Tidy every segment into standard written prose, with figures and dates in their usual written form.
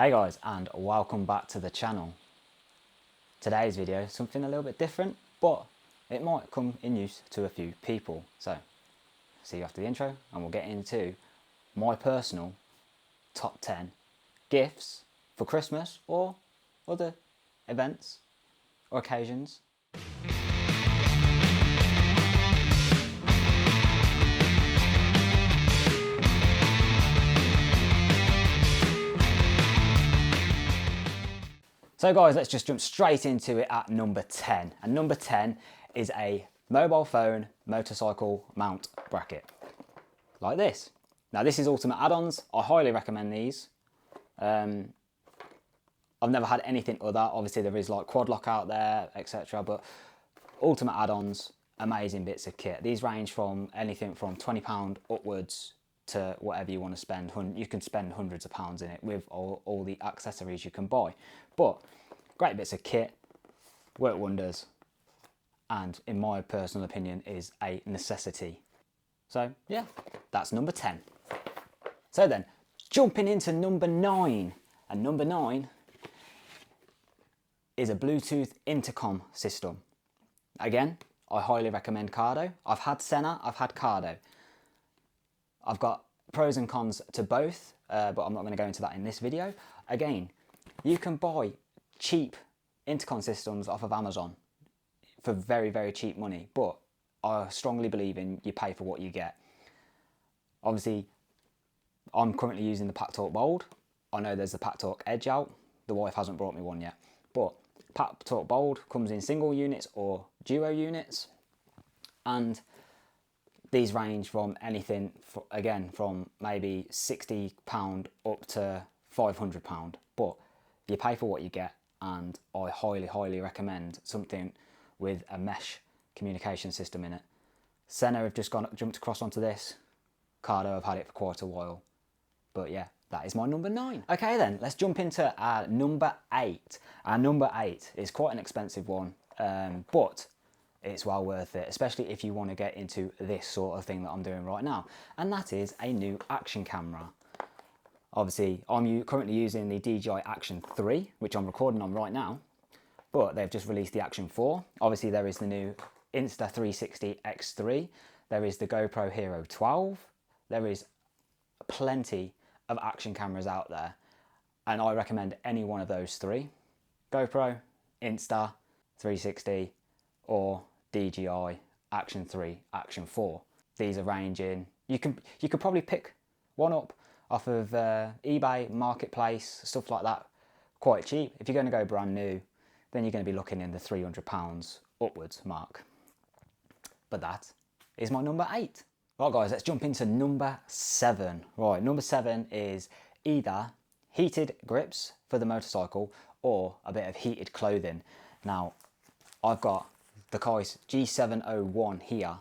Hey guys, and welcome back to the channel. Today's video is something a little bit different, but it might come in use to a few people. So, see you after the intro and we'll get into my personal top 10 gifts for Christmas or other events or occasions. So guys, let's just jump straight into it at number 10. And number 10 is a mobile phone motorcycle mount bracket. Like this. Now this is Ultimate Add-ons. I highly recommend these. I've never had anything other. Obviously there is like quad lock out there, etc. But Ultimate Add-ons, amazing bits of kit. These range from anything from £20 upwards to whatever you want to spend. You can spend hundreds of pounds in it with all the accessories you can buy. But great bits of kit, work wonders, and in my personal opinion is a necessity. So yeah, that's number 10. So then, jumping into number 9, and number 9 is a Bluetooth intercom system. Again, I highly recommend Cardo. I've had Senna, I've had Cardo. I've got pros and cons to both, but I'm not going to go into that in this video. Again, you can buy cheap intercom systems off of Amazon for very, very cheap money, but I strongly believe in you pay for what you get. Obviously, I'm currently using the PackTalk Bold. I know there's the PackTalk Edge out. The wife hasn't brought me one yet, but PackTalk Bold comes in single units or duo units, and these range from anything, again, from maybe £60 up to £500, but you pay for what you get, and I highly recommend something with a mesh communication system in it. Senna have just jumped across onto this. Cardo have had it for quite a while, but yeah, that is my number 9. Okay then, let's jump into our number 8. Our number 8 is quite an expensive one, but it's well worth it, especially if you want to get into this sort of thing that I'm doing right now, and that is a new action camera. Obviously, I'm currently using the DJI Action 3, which I'm recording on right now, but they've just released the Action 4. Obviously, there is the new Insta360 X3, there is the GoPro Hero 12, there is plenty of action cameras out there, and I recommend any one of those three: GoPro, Insta, 360, or DJI Action 3, Action 4. These are ranging, you could probably pick one up off of eBay, Marketplace, stuff like that, quite cheap. If you're going to go brand new, then you're going to be looking in the £300 upwards mark. But that is my number 8. Right guys, let's jump into number 7. Right, number 7 is either heated grips for the motorcycle or a bit of heated clothing. Now, I've got the Keis G701 here,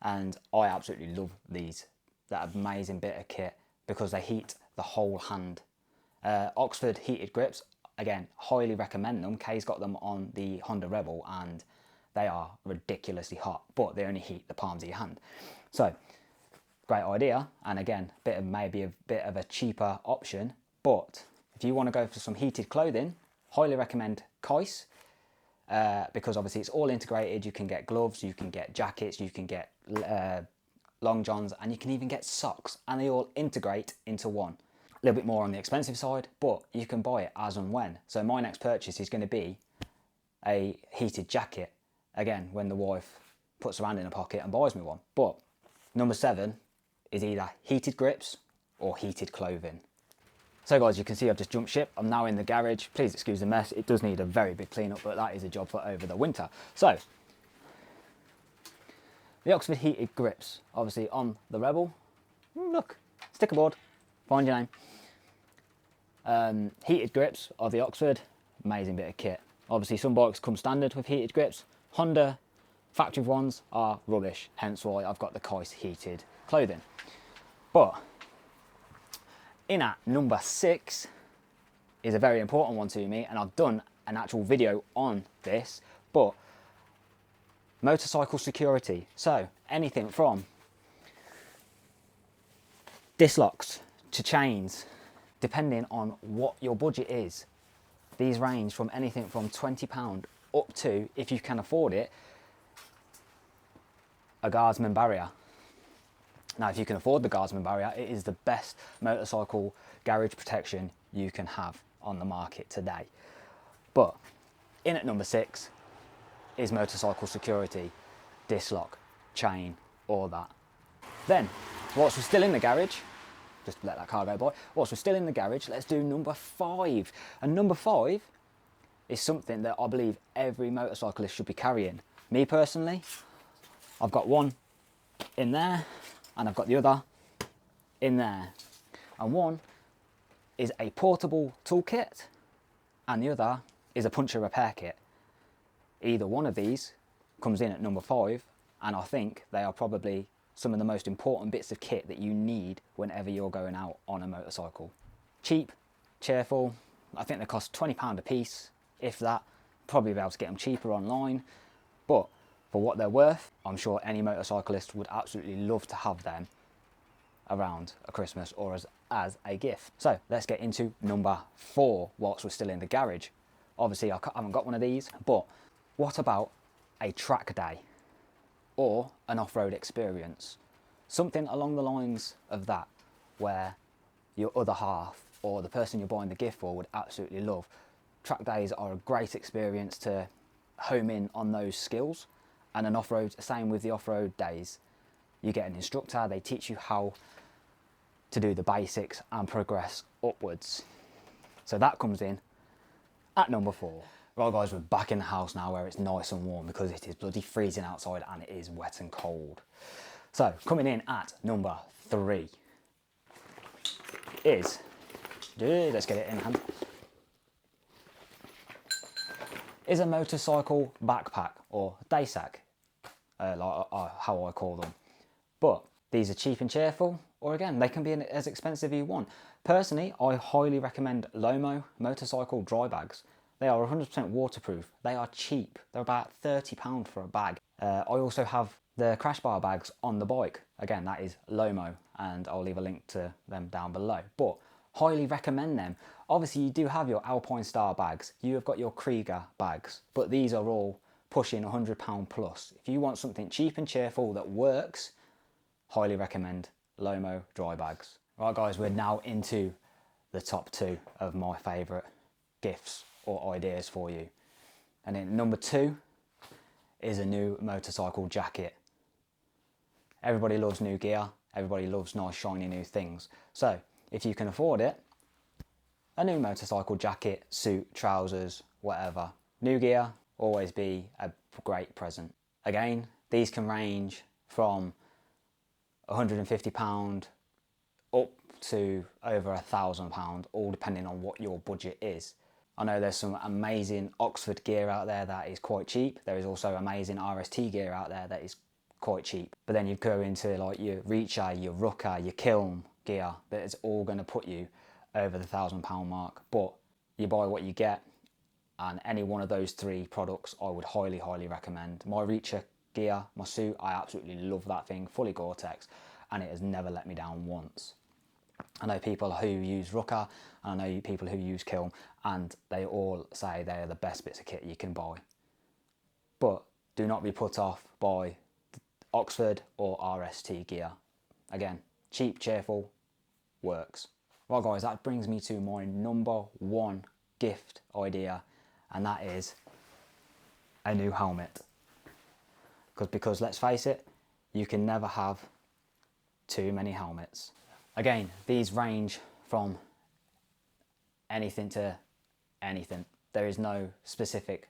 and I absolutely love these. That amazing bit of kit because they heat the whole hand. Oxford heated grips, again, highly recommend them. Kay's got them on the Honda Rebel and they are ridiculously hot, but they only heat the palms of your hand. So, great idea, and again, maybe a bit of a cheaper option, but if you want to go for some heated clothing, highly recommend Keis. Because obviously it's all integrated. You can get gloves, you can get jackets, you can get long johns, and you can even get socks, and they all integrate into one. A little bit more on the expensive side, but you can buy it as and when. So my next purchase is going to be a heated jacket, again, when the wife puts her hand in her pocket and buys me one. But number 7 is either heated grips or heated clothing. So guys, you can see I've just jumped ship. I'm now in the garage. Please excuse the mess. It does need a very big clean up, but that is a job for over the winter. So, the Oxford heated grips, obviously on the Rebel. Look, sticker board, find your name. Heated grips of the Oxford, amazing bit of kit. Obviously some bikes come standard with heated grips. Honda factory ones are rubbish, hence why I've got the Keis heated clothing. But in at number 6 is a very important one to me, and I've done an actual video on this, but motorcycle security. So anything from dislocks to chains, depending on what your budget is. These range from anything from £20 up to, if you can afford it, a guardsman barrier. Now, if you can afford the guardsman barrier, it is the best motorcycle garage protection you can have on the market today. But in at number 6 is motorcycle security, disc lock, chain, all that. Then, whilst we're still in the garage, just let that car go by, whilst we're still in the garage, let's do number 5. And number 5 is something that I believe every motorcyclist should be carrying. Me personally, I've got one in there and I've got the other in there. And one is a portable toolkit and the other is a puncture repair kit. Either one of these comes in at number 5, and I think they are probably some of the most important bits of kit that you need whenever you're going out on a motorcycle. Cheap, cheerful, I think they cost £20 a piece, if that. Probably be able to get them cheaper online, but for what they're worth, I'm sure any motorcyclist would absolutely love to have them around a Christmas or as a gift. So let's get into number 4 whilst we're still in the garage. Obviously I haven't got one of these, but what about a track day or an off-road experience? Something along the lines of that, where your other half or the person you're buying the gift for would absolutely love. Track days are a great experience to home in on those skills, and an off-road, same with the off-road days. You get an instructor, they teach you how to do the basics and progress upwards. So that comes in at number 4. Right guys, we're back in the house now where it's nice and warm because it is bloody freezing outside and it is wet and cold. So coming in at number 3 is, let's get it in hand, is a motorcycle backpack or day sack, how I call them. But these are cheap and cheerful, or again, they can be as expensive as you want. Personally, I highly recommend Lomo motorcycle dry bags. They are 100% waterproof. They are cheap. They're about £30 for a bag. I also have the crash bar bags on the bike. Again, that is Lomo, and I'll leave a link to them down below. But highly recommend them. Obviously, you do have your Alpine Star bags. You have got your Krieger bags, but these are all pushing £100 plus. If you want something cheap and cheerful that works, highly recommend Lomo dry bags. Right guys, we're now into the top 2 of my favourite gifts or ideas for you. And then number 2 is a new motorcycle jacket. Everybody loves new gear. Everybody loves nice shiny new things. So if you can afford it, a new motorcycle jacket, suit, trousers, whatever. New gear, always be a great present. Again, these can range from £150 up to over £1,000, all depending on what your budget is. I know there's some amazing Oxford gear out there that is quite cheap. There is also amazing RST gear out there that is quite cheap. But then you go into like your Richa, your Rucker, your Kiln gear that is all going to put you over the £1,000 mark. But you buy what you get, and any one of those 3 products I would highly, highly recommend. My Richa gear, my suit, I absolutely love that thing, fully Gore-Tex, and it has never let me down once. I know people who use Rucker, and I know people who use Kiln, and they all say they are the best bits of kit you can buy. But do not be put off by Oxford or RST gear. Again, cheap, cheerful, works. Right guys, that brings me to my number 1 gift idea, and that is a new helmet. Because let's face it, you can never have too many helmets. Again, these range from anything to anything. There is no specific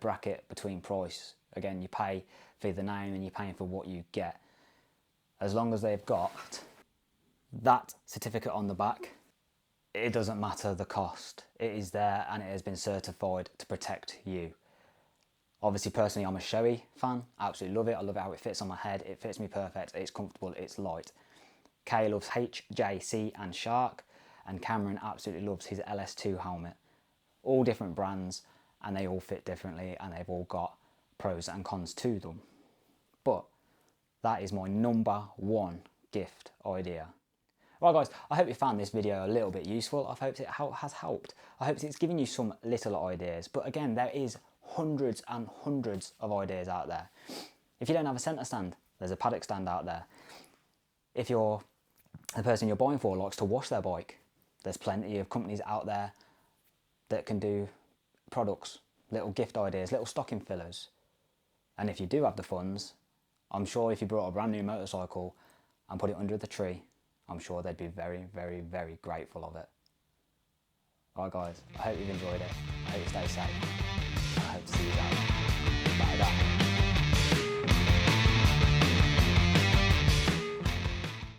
bracket between price. Again, you pay for the name and you're paying for what you get. As long as they've got that certificate on the back, it doesn't matter the cost. It is there and it has been certified to protect you. Obviously, personally, I'm a SHOEI fan. I absolutely love it. I love how it fits on my head. It fits me perfect. It's comfortable. It's light. Kay loves HJC and Shark, and Cameron absolutely loves his LS2 helmet. All different brands, and they all fit differently, and they've all got pros and cons to them. But that is my number 1 gift idea. Right guys, I hope you found this video a little bit useful. I hope it has helped. I hope it's given you some little ideas. But again, there is hundreds and hundreds of ideas out there. If you don't have a centre stand, there's a paddock stand out there. If the person you're buying for likes to wash their bike, there's plenty of companies out there that can do products, little gift ideas, little stocking fillers. And if you do have the funds, I'm sure if you brought a brand new motorcycle and put it under the tree, I'm sure they'd be very, very, very grateful of it. Alright guys, I hope you've enjoyed it. I hope you stay safe. I hope to see you guys. Bye bye.